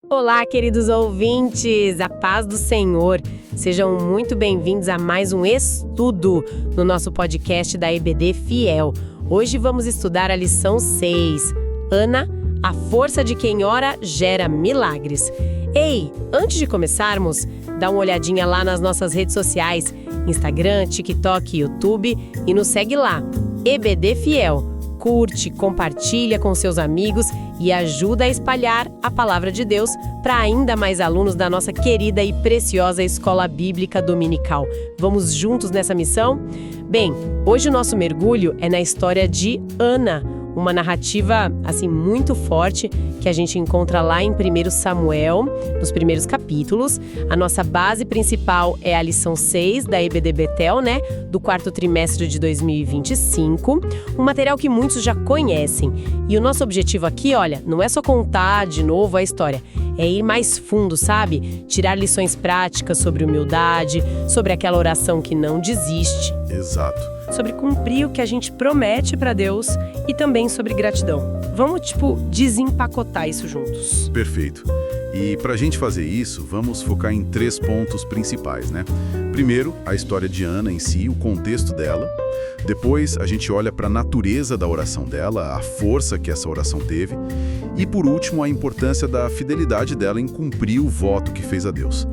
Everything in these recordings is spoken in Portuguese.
Olá, queridos ouvintes, a paz do Senhor. Sejam muito bem-vindos a mais um estudo no nosso podcast da EBD Fiel. Hoje vamos estudar a lição 6, Ana, a força de quem ora gera milagres. Ei, antes de começarmos, dá uma olhadinha lá nas nossas redes sociais, Instagram, TikTok, YouTube e nos segue lá, EBD Fiel. Curte, compartilha com seus amigos e ajuda a espalhar a palavra de Deus para ainda mais alunos da nossa querida e preciosa Escola Bíblica Dominical. Vamos juntos nessa missão? Bem, hoje o nosso mergulho é na história de Ana, uma narrativa, assim, muito forte que a gente encontra lá em 1 Samuel, nos primeiros capítulos. A nossa base principal é a lição 6 da EBD Betel, né? Do quarto trimestre de 2025. Um material que muitos já conhecem. E o nosso objetivo aqui, olha, não é só contar de novo a história. É ir mais fundo, sabe? Tirar lições práticas sobre humildade, sobre aquela oração que não desiste. Exato. Sobre cumprir o que a gente promete para Deus e também sobre gratidão. Vamos, desempacotar isso juntos. Perfeito. E para a gente fazer isso, vamos focar em 3 pontos principais, né? Primeiro, a história de Ana em si, o contexto dela. Depois, a gente olha para a natureza da oração dela, a força que essa oração teve. E, por último, a importância da fidelidade dela em cumprir o voto que fez a Deus.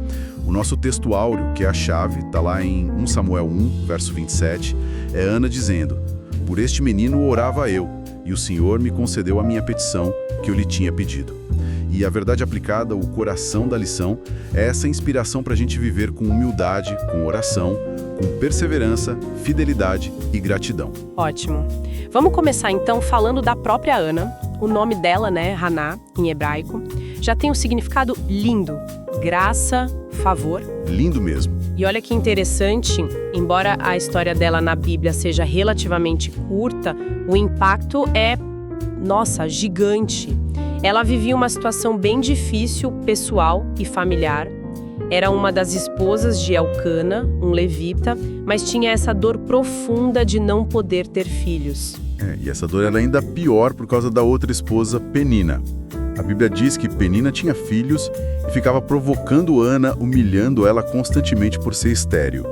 O nosso texto áureo, que é a chave, está lá em 1 Samuel 1, verso 27, é Ana dizendo: "Por este menino orava eu, e o Senhor me concedeu a minha petição que eu lhe tinha pedido." E a verdade aplicada, o coração da lição, é essa inspiração para a gente viver com humildade, com oração, com perseverança, fidelidade e gratidão. Ótimo. Vamos começar então falando da própria Ana. O nome dela, né, Haná, em hebraico, já tem um significado lindo. Graça, favor. Lindo mesmo. E olha que interessante, embora a história dela na Bíblia seja relativamente curta, o impacto é, gigante. Ela vivia uma situação bem difícil, pessoal e familiar. Era uma das esposas de Elcana, um levita, mas tinha essa dor profunda de não poder ter filhos. E essa dor era ainda pior por causa da outra esposa, Penina. A Bíblia diz que Penina tinha filhos e ficava provocando Ana, humilhando ela constantemente por ser estéril.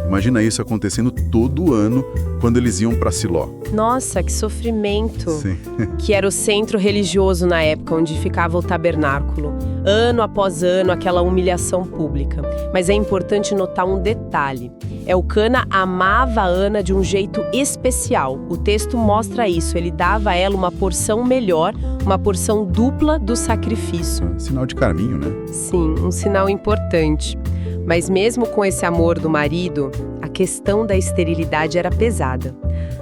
Imagina isso acontecendo todo ano quando eles iam para Siló. Nossa, que sofrimento! Sim. Que era o centro religioso na época onde ficava o tabernáculo. Ano após ano, aquela humilhação pública. Mas é importante notar um detalhe. Elcana amava Ana de um jeito especial. O texto mostra isso. Ele dava a ela uma porção melhor, uma porção dupla do sacrifício. Sinal de caminho, né? Sim, um sinal importante. Mas mesmo com esse amor do marido, a questão da esterilidade era pesada.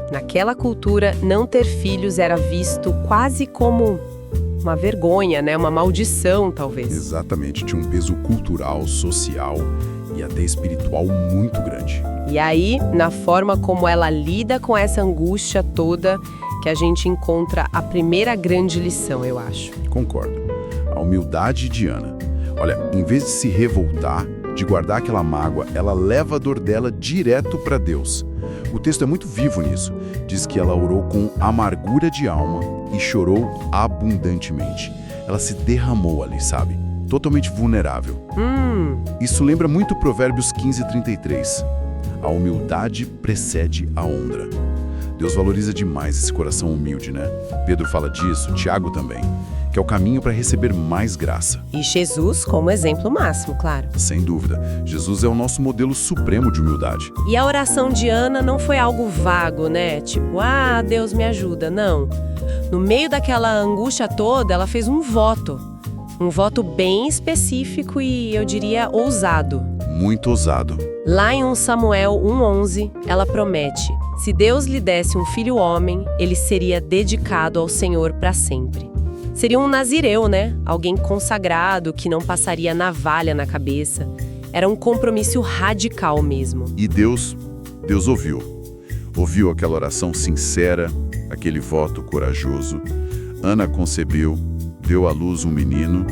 Naquela cultura, não ter filhos era visto quase como uma vergonha, né? Uma maldição, talvez. Exatamente, tinha um peso cultural, social e até espiritual muito grande. E aí, na forma como ela lida com essa angústia toda, que a gente encontra a primeira grande lição, eu acho. Concordo. A humildade de Ana. Olha, em vez de se revoltar, de guardar aquela mágoa, ela leva a dor dela direto para Deus. O texto é muito vivo nisso. Diz que ela orou com amargura de alma e chorou abundantemente. Ela se derramou ali, sabe? Totalmente vulnerável. Isso lembra muito Provérbios 15:33. A humildade precede a honra. Deus valoriza demais esse coração humilde, né? Pedro fala disso, Tiago também, que é o caminho para receber mais graça. E Jesus como exemplo máximo, claro. Sem dúvida, Jesus é o nosso modelo supremo de humildade. E a oração de Ana não foi algo vago, né? Tipo, Deus me ajuda. Não. No meio daquela angústia toda, ela fez um voto. Um voto bem específico e, eu diria, ousado. Muito ousado. Lá em 1 Samuel 1:11, ela promete: se Deus lhe desse um filho homem, ele seria dedicado ao Senhor para sempre. Seria um nazireu, né? Alguém consagrado, que não passaria navalha na cabeça. Era um compromisso radical mesmo. E Deus ouviu. Ouviu aquela oração sincera, aquele voto corajoso. Ana concebeu, deu à luz um menino,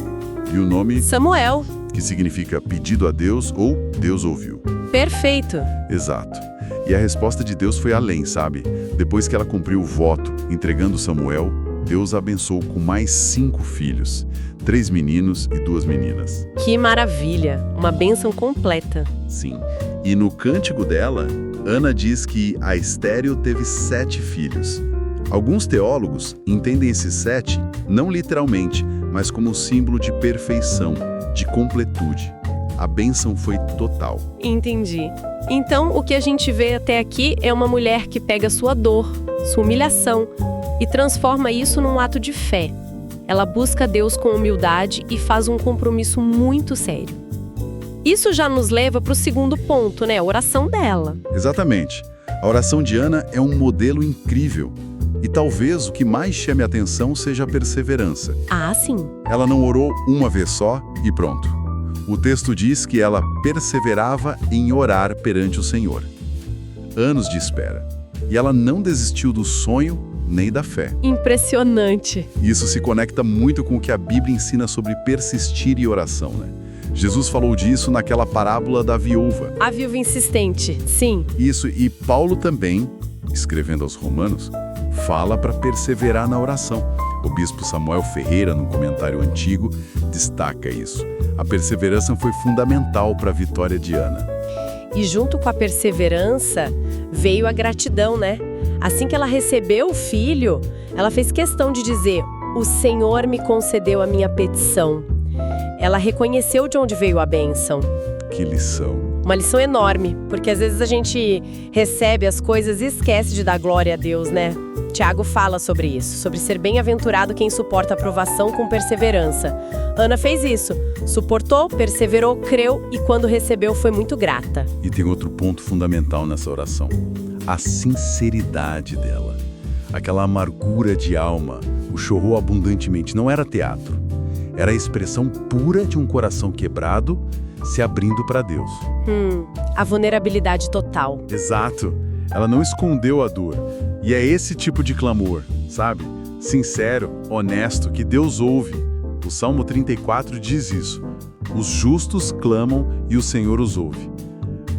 e o nome... Samuel. Que significa pedido a Deus ou Deus ouviu. Perfeito. Exato. E a resposta de Deus foi além, sabe? Depois que ela cumpriu o voto, entregando Samuel, Deus a abençoou com mais 5 filhos. 3 meninos e 2 meninas. Que maravilha! Uma bênção completa. Sim. E no cântico dela, Ana diz que a estéril teve 7 filhos. Alguns teólogos entendem esses 7, não literalmente, mas como símbolo de perfeição, de completude. A bênção foi total. Entendi. Então, o que a gente vê até aqui é uma mulher que pega sua dor, sua humilhação, e transforma isso num ato de fé. Ela busca Deus com humildade e faz um compromisso muito sério. Isso já nos leva para o segundo ponto, né? A oração dela. Exatamente. A oração de Ana é um modelo incrível. E talvez o que mais chame a atenção seja a perseverança. Ah, sim. Ela não orou uma vez só e pronto. O texto diz que ela perseverava em orar perante o Senhor. Anos de espera. E ela não desistiu do sonho nem da fé. Impressionante. Isso se conecta muito com o que a Bíblia ensina sobre persistir e oração, né? Jesus falou disso naquela parábola da viúva. A viúva insistente, sim. Isso, e Paulo também, escrevendo aos Romanos, fala para perseverar na oração. O bispo Samuel Ferreira, num comentário antigo, destaca isso. A perseverança foi fundamental para a vitória de Ana. E junto com a perseverança, veio a gratidão, né? Assim que ela recebeu o filho, ela fez questão de dizer: "O Senhor me concedeu a minha petição." Ela reconheceu de onde veio a bênção. Que lição. Uma lição enorme, porque às vezes a gente recebe as coisas e esquece de dar glória a Deus, né? Tiago fala sobre isso, sobre ser bem-aventurado quem suporta a provação com perseverança. Ana fez isso, suportou, perseverou, creu e quando recebeu foi muito grata. E tem outro ponto fundamental nessa oração: a sinceridade dela. Aquela amargura de alma, o chorou abundantemente, não era teatro. Era a expressão pura de um coração quebrado se abrindo para Deus. A vulnerabilidade total. Exato. Ela não escondeu a dor. E é esse tipo de clamor, sabe? Sincero, honesto, que Deus ouve. O Salmo 34 diz isso. Os justos clamam e o Senhor os ouve.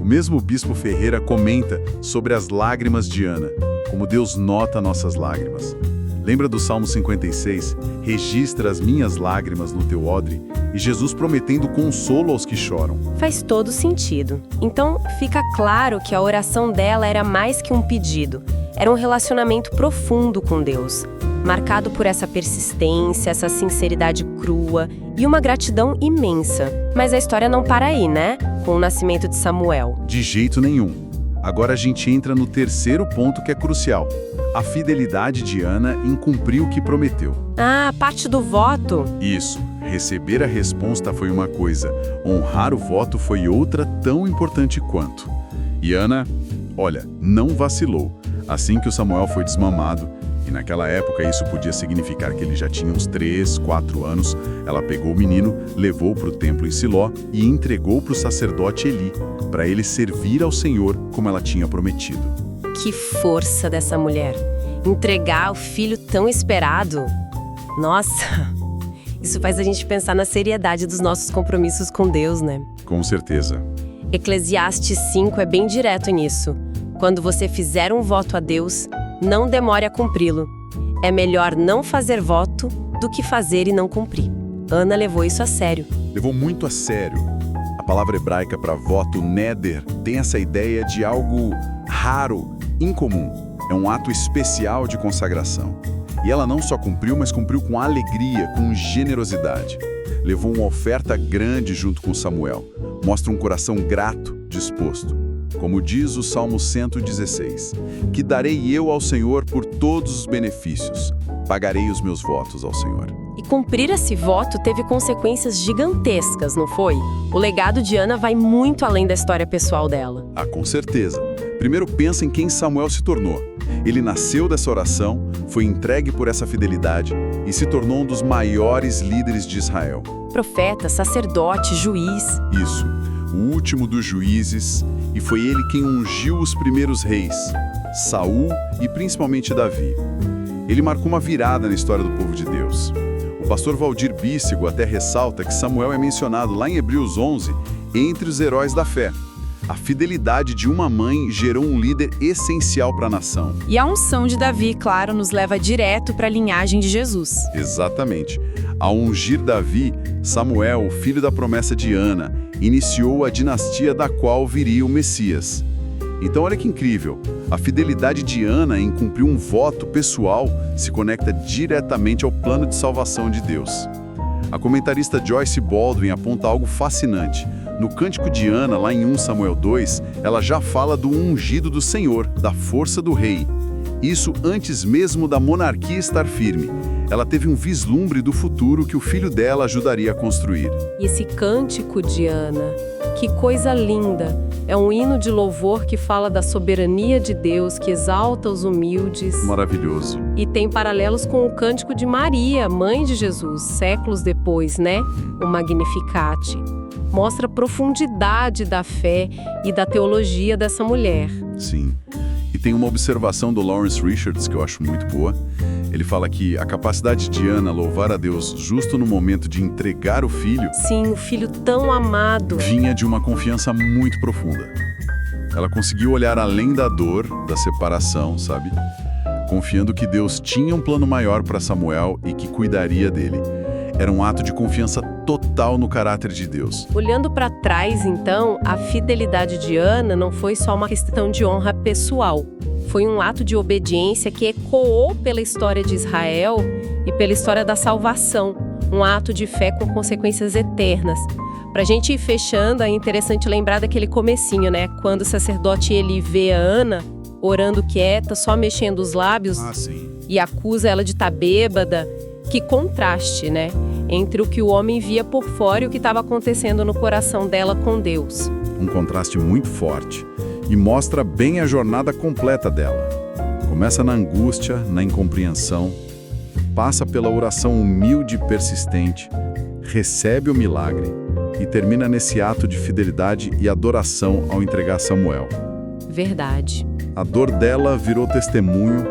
O mesmo bispo Ferreira comenta sobre as lágrimas de Ana, como Deus nota nossas lágrimas. Lembra do Salmo 56? Registra as minhas lágrimas no teu odre, e Jesus prometendo consolo aos que choram. Faz todo sentido. Então, fica claro que a oração dela era mais que um pedido. Era um relacionamento profundo com Deus, marcado por essa persistência, essa sinceridade crua e uma gratidão imensa. Mas a história não para aí, né? Com o nascimento de Samuel. De jeito nenhum. Agora a gente entra no terceiro ponto que é crucial. A fidelidade de Ana em cumprir o que prometeu. Ah, parte do voto. Isso. Receber a resposta foi uma coisa, honrar o voto foi outra tão importante quanto. E Ana, olha, não vacilou. Assim que o Samuel foi desmamado, e naquela época isso podia significar que ele já tinha uns 3, 4 anos, ela pegou o menino, levou para o templo em Siló e entregou para o sacerdote Eli, para ele servir ao Senhor como ela tinha prometido. Que força dessa mulher! Entregar o filho tão esperado. Nossa, isso faz a gente pensar na seriedade dos nossos compromissos com Deus, né? Com certeza. Eclesiastes 5 é bem direto nisso. Quando você fizer um voto a Deus, não demore a cumpri-lo. É melhor não fazer voto do que fazer e não cumprir. Ana levou isso a sério. Levou muito a sério. A palavra hebraica para voto, neder, tem essa ideia de algo raro, incomum. É um ato especial de consagração. E ela não só cumpriu, mas cumpriu com alegria, com generosidade. Levou uma oferta grande junto com Samuel. Mostra um coração grato, disposto. Como diz o Salmo 116, que darei eu ao Senhor por todos os benefícios, pagarei os meus votos ao Senhor. E cumprir esse voto teve consequências gigantescas, não foi? O legado de Ana vai muito além da história pessoal dela. Ah, com certeza. Primeiro pensa em quem Samuel se tornou. Ele nasceu dessa oração, foi entregue por essa fidelidade e se tornou um dos maiores líderes de Israel. Profeta, sacerdote, juiz. Isso, o último dos juízes, e foi ele quem ungiu os primeiros reis, Saul e principalmente Davi. Ele marcou uma virada na história do povo de Deus. O pastor Valdir Bíssigo até ressalta que Samuel é mencionado lá em Hebreus 11 entre os heróis da fé. A fidelidade de uma mãe gerou um líder essencial para a nação. E a unção de Davi, claro, nos leva direto para a linhagem de Jesus. Exatamente. Ao ungir Davi, Samuel, o filho da promessa de Ana, iniciou a dinastia da qual viria o Messias. Então olha que incrível, a fidelidade de Ana em cumprir um voto pessoal se conecta diretamente ao plano de salvação de Deus. A comentarista Joyce Baldwin aponta algo fascinante. No Cântico de Ana, lá em 1 Samuel 2, ela já fala do ungido do Senhor, da força do rei. Isso antes mesmo da monarquia estar firme. Ela teve um vislumbre do futuro que o filho dela ajudaria a construir. E esse Cântico de Ana, que coisa linda! É um hino de louvor que fala da soberania de Deus, que exalta os humildes. Maravilhoso. E tem paralelos com o Cântico de Maria, mãe de Jesus, séculos depois, né? O Magnificat. Mostra a profundidade da fé e da teologia dessa mulher. Sim. E tem uma observação do Lawrence Richards que eu acho muito boa. Ele fala que a capacidade de Ana louvar a Deus justo no momento de entregar o filho... Sim, o filho tão amado. ...vinha de uma confiança muito profunda. Ela conseguiu olhar além da dor, da separação, sabe? Confiando que Deus tinha um plano maior para Samuel e que cuidaria dele. Era um ato de confiança total no caráter de Deus. Olhando para trás, então, a fidelidade de Ana não foi só uma questão de honra pessoal. Foi um ato de obediência que ecoou pela história de Israel e pela história da salvação. Um ato de fé com consequências eternas. Pra gente ir fechando, é interessante lembrar daquele comecinho, né? Quando o sacerdote ele vê a Ana orando quieta, só mexendo os lábios e acusa ela de estar bêbada. Que contraste, né? Entre o que o homem via por fora e o que estava acontecendo no coração dela com Deus. Um contraste muito forte. E mostra bem a jornada completa dela. Começa na angústia, na incompreensão, passa pela oração humilde e persistente, recebe o milagre e termina nesse ato de fidelidade e adoração ao entregar Samuel. Verdade. A dor dela virou testemunho,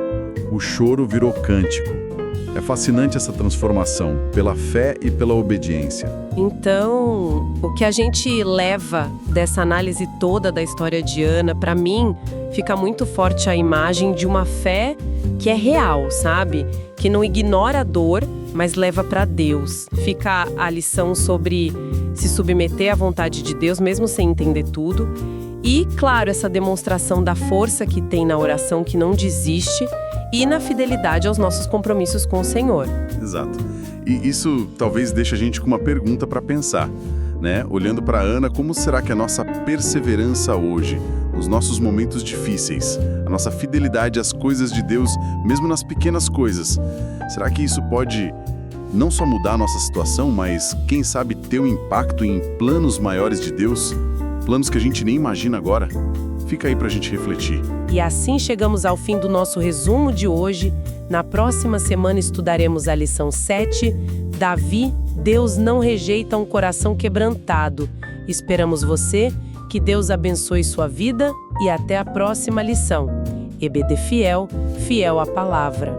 o choro virou cântico. É fascinante essa transformação, pela fé e pela obediência. Então, o que a gente leva dessa análise toda da história de Ana, para mim, fica muito forte a imagem de uma fé que é real, sabe? Que não ignora a dor, mas leva para Deus. Fica a lição sobre se submeter à vontade de Deus, mesmo sem entender tudo. E, claro, essa demonstração da força que tem na oração, que não desiste, e na fidelidade aos nossos compromissos com o Senhor. Exato. E isso talvez deixe a gente com uma pergunta para pensar, né? Olhando para Ana, como será que a nossa perseverança hoje, os nossos momentos difíceis, a nossa fidelidade às coisas de Deus, mesmo nas pequenas coisas, será que isso pode não só mudar a nossa situação, mas, quem sabe, ter um impacto em planos maiores de Deus, planos que a gente nem imagina agora? Fica aí pra gente refletir. E assim chegamos ao fim do nosso resumo de hoje. Na próxima semana estudaremos a lição 7, Davi, Deus não rejeita um coração quebrantado. Esperamos você, que Deus abençoe sua vida e até a próxima lição. EBD Fiel, fiel à palavra.